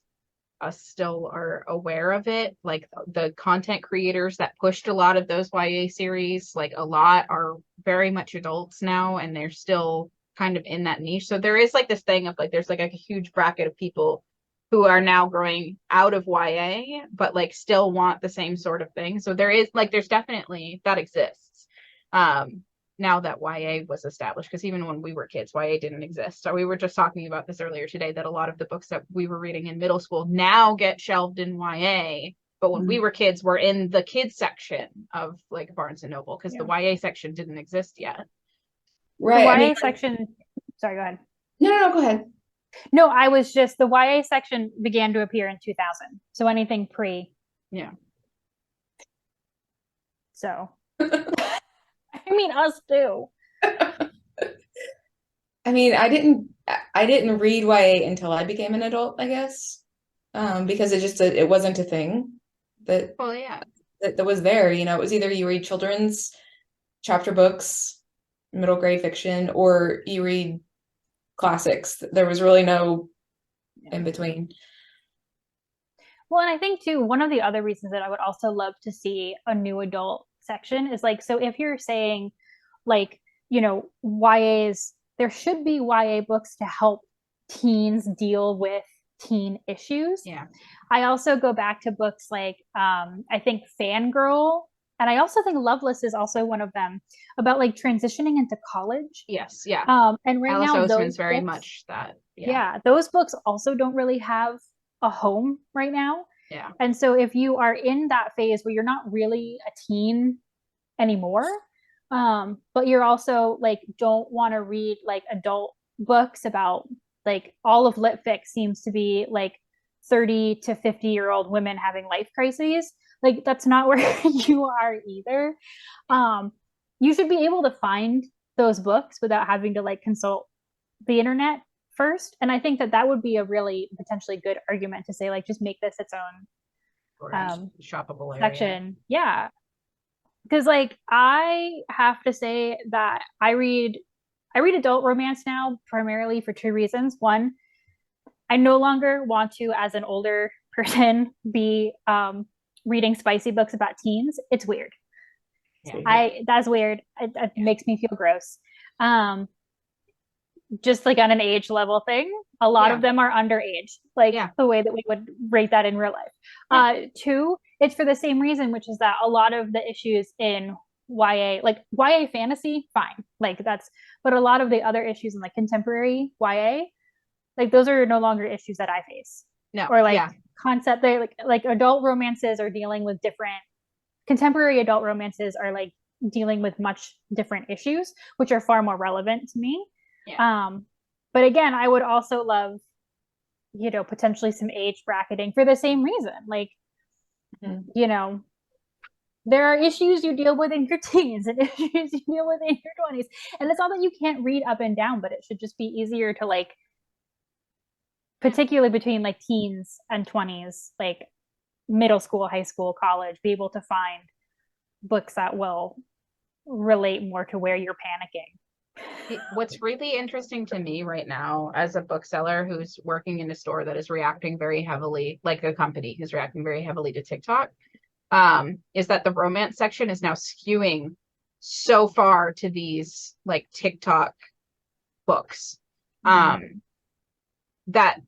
us still are aware of it. Like the content creators that pushed a lot of those YA series, like a lot are very much adults now, and they're still kind of in that niche. So there is like this thing of like, there's like a huge bracket of people who are now growing out of YA, but like still want the same sort of thing. So there is like, there's definitely, that exists. Now that YA was established, because even when we were kids, YA didn't exist. So we were just talking about this earlier today, that a lot of the books that we were reading in middle school now get shelved in YA, but when we were kids, were in the kids section of like Barnes and Noble, because the YA section didn't exist yet. Right. The YA section. Sorry, go ahead. No, go ahead. No, I was just, the YA section began to appear in 2000. So anything pre. Yeah. So. I mean, us too. I mean, I didn't read YA until I became an adult, I guess, because it wasn't a thing that that was there. You know, it was either you read children's chapter books, middle grade fiction, or you read classics. There was really no in between. Well, and I think too, one of the other reasons that I would also love to see a new adult section is like, so if you're saying like, you know, YAs, there should be YA books to help teens deal with teen issues. Yeah. I also go back to books like, I think Fangirl, and I also think Loveless is also one of them, about like transitioning into college. Yes. Yeah. And right Alice now, Oseman's very much that. Yeah. Those books also don't really have a home right now. Yeah. And so if you are in that phase where you're not really a teen anymore, but you're also like, don't want to read like adult books about like, all of lit fic seems to be like 30 to 50-year-old women having life crises. Like that's not where you are either. You should be able to find those books without having to like consult the internet first. And I think that would be a really potentially good argument to say, like, just make this its own shoppable section. Yeah. Because like I have to say that I read adult romance now primarily for two reasons. One, I no longer want to, as an older person, be reading spicy books about teens. It's weird. Yeah. That's weird. It makes me feel gross. Just like on an age level thing, a lot of them are underage, like the way that we would rate that in real life. Two, it's for the same reason, which is that a lot of the issues in YA, like YA fantasy, fine, like but a lot of the other issues in like contemporary YA, like those are no longer issues that I face. No. Or like like adult romances are dealing with different, contemporary adult romances are like dealing with much different issues, which are far more relevant to me. Yeah. But again, I would also love, potentially some age bracketing for the same reason. Like, there are issues you deal with in your teens and issues you deal with in your 20s. And it's not that you can't read up and down, but it should just be easier to, like, particularly between like teens and 20s, like middle school, high school, college, be able to find books that will relate more to where you're panicking. What's really interesting to me right now as a bookseller who's working in a store that is reacting very heavily, like a company who's reacting very heavily to TikTok, is that the romance section is now skewing so far to these like TikTok books. That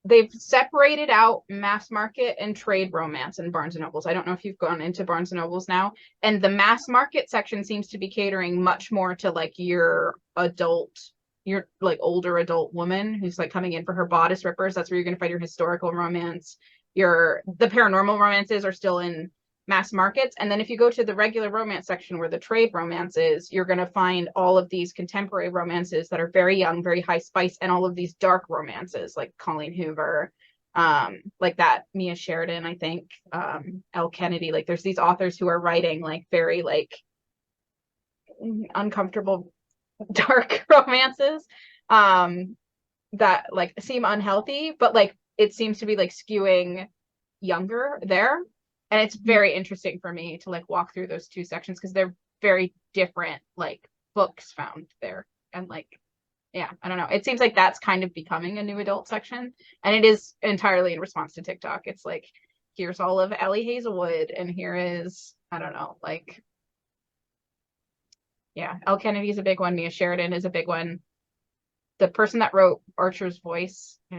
they've separated out mass market and trade romance in Barnes and Nobles. I don't know if you've gone into Barnes and Nobles now, and the mass market section seems to be catering much more to like your like older adult woman who's like coming in for her bodice rippers. That's where you're going to find your historical romance. The paranormal romances are still in mass markets. And then if you go to the regular romance section where the trade romance is, you're going to find all of these contemporary romances that are very young, very high spice, and all of these dark romances like Colleen Hoover, like that Mia Sheridan, I think, Elle Kennedy. Like there's these authors who are writing like very like uncomfortable dark romances that like seem unhealthy, but like it seems to be like skewing younger there. And it's very interesting for me to like walk through those two sections because they're very different like books found there. And like, yeah, I don't know. It seems like that's kind of becoming a new adult section. And it is entirely in response to TikTok. It's like, here's all of Ellie Hazelwood, and here is, I don't know, like, yeah, Elle Kennedy is a big one. Mia Sheridan is a big one. The person that wrote Archer's Voice, I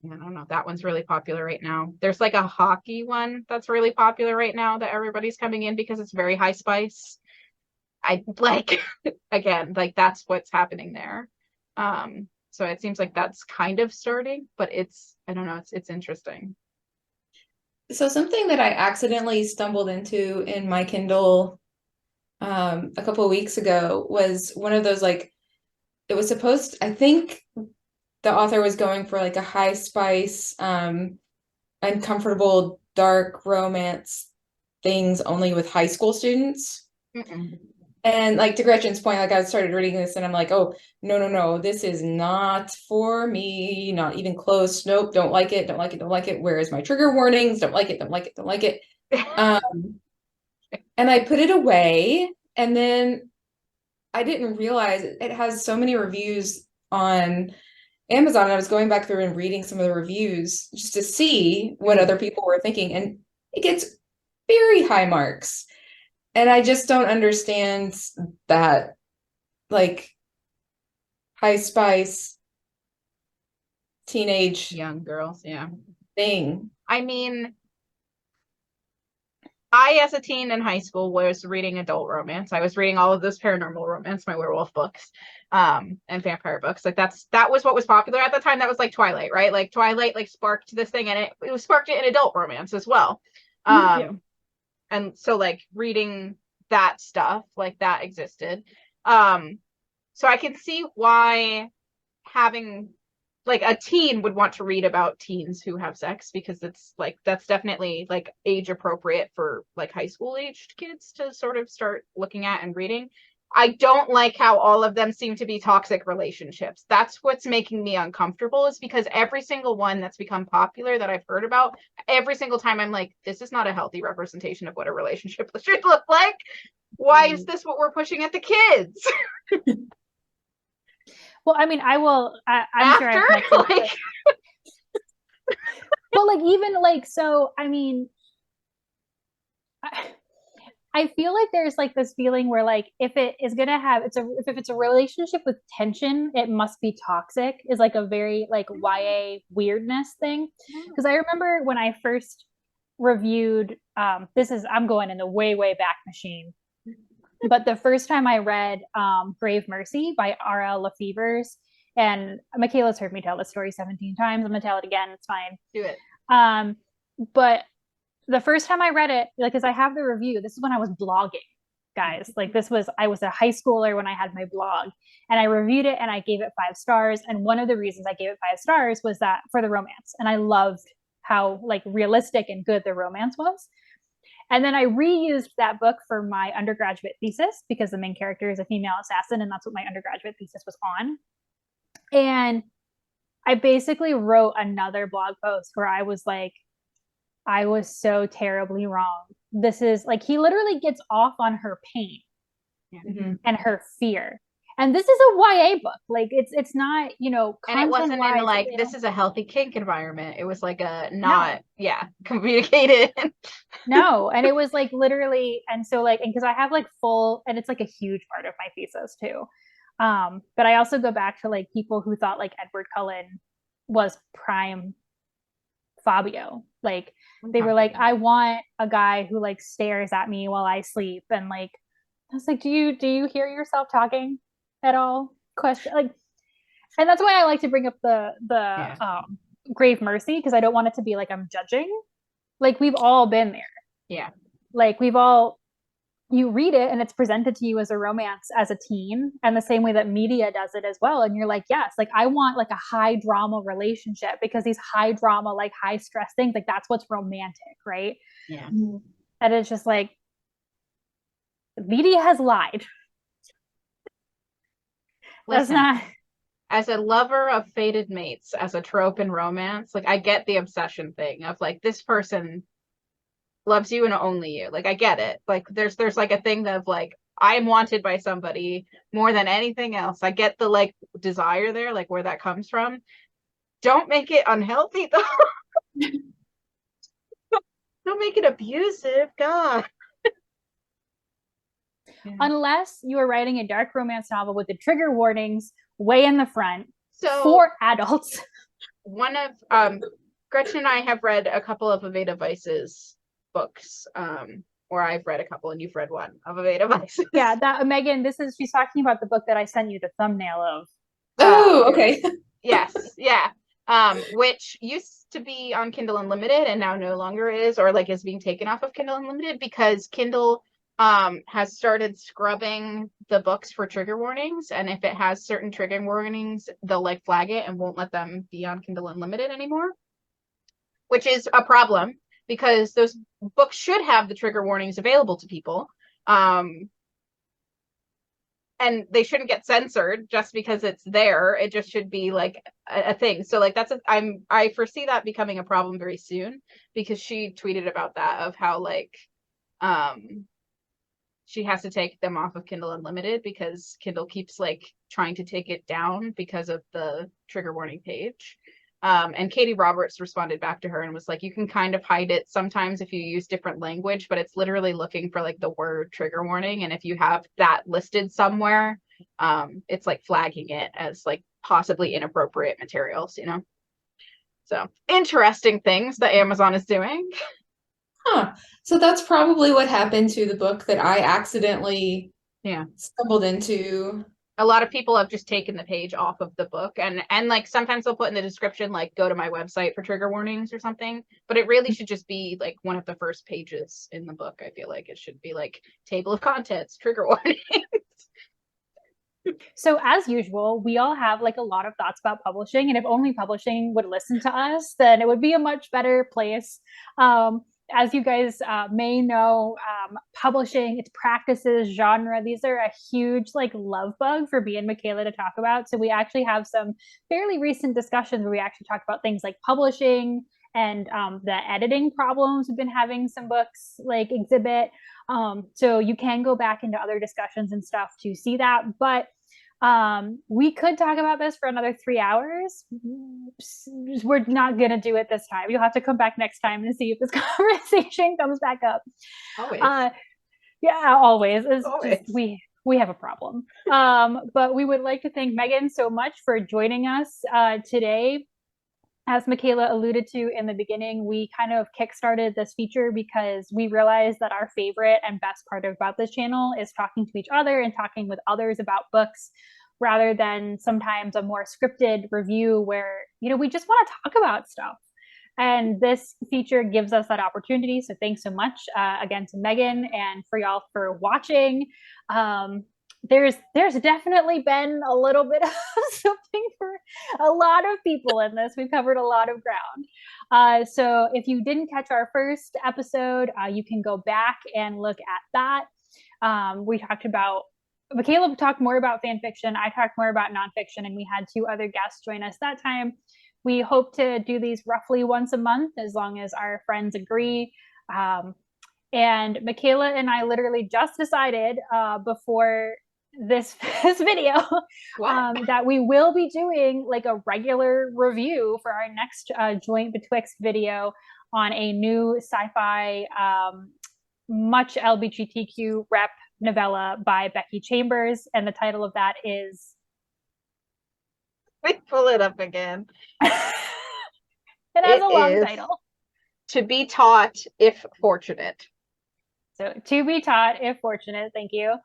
don't know. That one's really popular right now. There's like a hockey one that's really popular right now that everybody's coming in because it's very high spice. I like, again, like that's what's happening there. So it seems like that's kind of starting, but I don't know, it's interesting. So something that I accidentally stumbled into in my Kindle a couple of weeks ago was one of those like, it was supposed, I think the author was going for like a high spice, uncomfortable, dark romance things only with high school students. And like to Gretchen's point, like I started reading this and I'm like, oh, no, this is not for me, not even close. Nope, don't like it. Where is my trigger warnings? Don't like it. And I put it away, and then I didn't realize it has so many reviews on Amazon. And I was going back through and reading some of the reviews just to see what other people were thinking. And it gets very high marks. And I just don't understand that, like, high spice teenage young girls, yeah, thing. I mean, I, as a teen in high school, was reading adult romance. I was reading all of those paranormal romance, my werewolf books, and vampire books. Like that was what was popular at the time. That was like Twilight, right? Like Twilight, like sparked this thing, and it was sparked in adult romance as well. And so like reading that stuff, like that existed. So I can see why having like a teen would want to read about teens who have sex, because it's like that's definitely like age appropriate for like high school aged kids to sort of start looking at and reading. I don't like how all of them seem to be toxic relationships. That's what's making me uncomfortable, is because every single one that's become popular that I've heard about, every single time I'm like, this is not a healthy representation of what a relationship should look like. Why is this what we're pushing at the kids? Well, I mean, I'm After? sure I've mentioned like... But like even like, so I mean, I feel like there's like this feeling where like if it is gonna have if it's a relationship with tension, it must be toxic, is like a very like YA weirdness thing. Because I remember when I first reviewed I'm going in the way back machine. But the first time I read Grave Mercy by R.L. Lefevre's, and Michaela's heard me tell this story 17 times. I'm gonna tell it again. It's fine. Do it. But the first time I read it, like, because I have the review, this is when I was blogging, guys. Like, I was a high schooler when I had my blog, and I reviewed it and I gave it 5 stars. And one of the reasons I gave it 5 stars was that for the romance, and I loved how like realistic and good the romance was. And then I reused that book for my undergraduate thesis because the main character is a female assassin, and that's what my undergraduate thesis was on. And I basically wrote another blog post where I was like, I was so terribly wrong. This is like, he literally gets off on her pain and her fear. And this is a YA book. Like, it's not, you know, And it wasn't content-wise, in like, this is a healthy kink environment. It was like a not, communicated. No. And it was like literally, and so like, and because I have like full, and it's like a huge part of my thesis too. But I also go back to like people who thought like Edward Cullen was prime Fabio. Like, they were like, I want a guy who like stares at me while I sleep. And like, I was like, do you hear yourself talking at all? Question, like, and that's why I like to bring up the Grave Mercy, because I don't want it to be like I'm judging. Like, we've all been there. Yeah. Like, you read it and it's presented to you as a romance as a teen, and the same way that media does it as well. And you're like, yes, like I want like a high drama relationship, because these high drama, like high stress things, like that's what's romantic, right? Yeah. And it's just like, media has lied. Listen, that's not. As a lover of fated mates, as a trope in romance, like I get the obsession thing of like, this person loves you and only you. Like, I get it. Like, there's like a thing of like, I am wanted by somebody more than anything else. I get the like desire there, like where that comes from. Don't make it unhealthy though. Don't make it abusive. God. Unless you are writing a dark romance novel with the trigger warnings way in the front, so for adults. One of Gretchen and I have read a couple of Aveda Vice's books, or I've read a couple and you've read one of Aveda Vice's. Yeah, that Megan, she's talking about the book that I sent you the thumbnail of. Oh, okay. Yes, yeah. Which used to be on Kindle Unlimited and now no longer is, or like is being taken off of Kindle Unlimited because Kindle has started scrubbing the books for trigger warnings, and if it has certain trigger warnings, they'll like flag it and won't let them be on Kindle Unlimited anymore, which is a problem because those books should have the trigger warnings available to people. And they shouldn't get censored just because it's there. It just should be like a thing. So like I foresee that becoming a problem very soon, because she tweeted about that, of how like she has to take them off of Kindle Unlimited because Kindle keeps like trying to take it down because of the trigger warning page. And Katie Roberts responded back to her and was like, you can kind of hide it sometimes if you use different language, but it's literally looking for like the word trigger warning. And if you have that listed somewhere, it's like flagging it as like possibly inappropriate materials, you know? So interesting things that Amazon is doing. Huh. So that's probably what happened to the book that I accidentally stumbled into. A lot of people have just taken the page off of the book, and like sometimes they'll put in the description like, go to my website for trigger warnings or something, but it really should just be like one of the first pages in the book. I feel like it should be like table of contents, trigger warnings. So as usual, we all have like a lot of thoughts about publishing, and if only publishing would listen to us, then it would be a much better place. As you guys may know, publishing, its practices, genre, these are a huge like love bug for me and Michaela to talk about. So we actually have some fairly recent discussions where we actually talk about things like publishing and the editing problems we've been having some books like exhibit. So you can go back into other discussions and stuff to see that. But we could talk about this for another 3 hours. We're not gonna do it this time. You'll have to come back next time and see if this conversation comes back up. Always. Yeah, always. Always. Just, we have a problem. But we would like to thank Megan so much for joining us today. As Michaela alluded to in the beginning, we kind of kickstarted this feature because we realized that our favorite and best part about this channel is talking to each other and talking with others about books, rather than sometimes a more scripted review where, you know, we just want to talk about stuff. And this feature gives us that opportunity. So thanks so much again to Meghan and for y'all for watching. There's definitely been a little bit of something for a lot of people in this. We've covered a lot of ground. So if you didn't catch our first episode, you can go back and look at that. We talked about, Michaela talked more about fan fiction. I talked more about nonfiction, and we had 2 other guests join us that time. We hope to do these roughly once a month as long as our friends agree. And Michaela and I literally just decided before this video that we will be doing like a regular review for our next joint Betwixt video on a new sci-fi much LGBTQ rep novella by Becky Chambers, and the title of that is Wait, pull it up again. It has a long title. To Be Taught If Fortunate. So To Be Taught If Fortunate, thank you.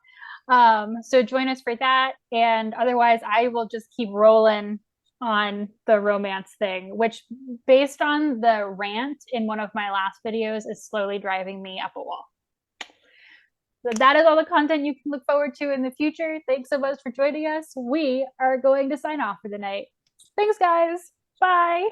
So join us for that, and otherwise I will just keep rolling on the romance thing, which based on the rant in one of my last videos is slowly driving me up a wall. So that is all the content you can look forward to in the future. Thanks so much for joining us. We are going to sign off for the night. Thanks, guys. Bye.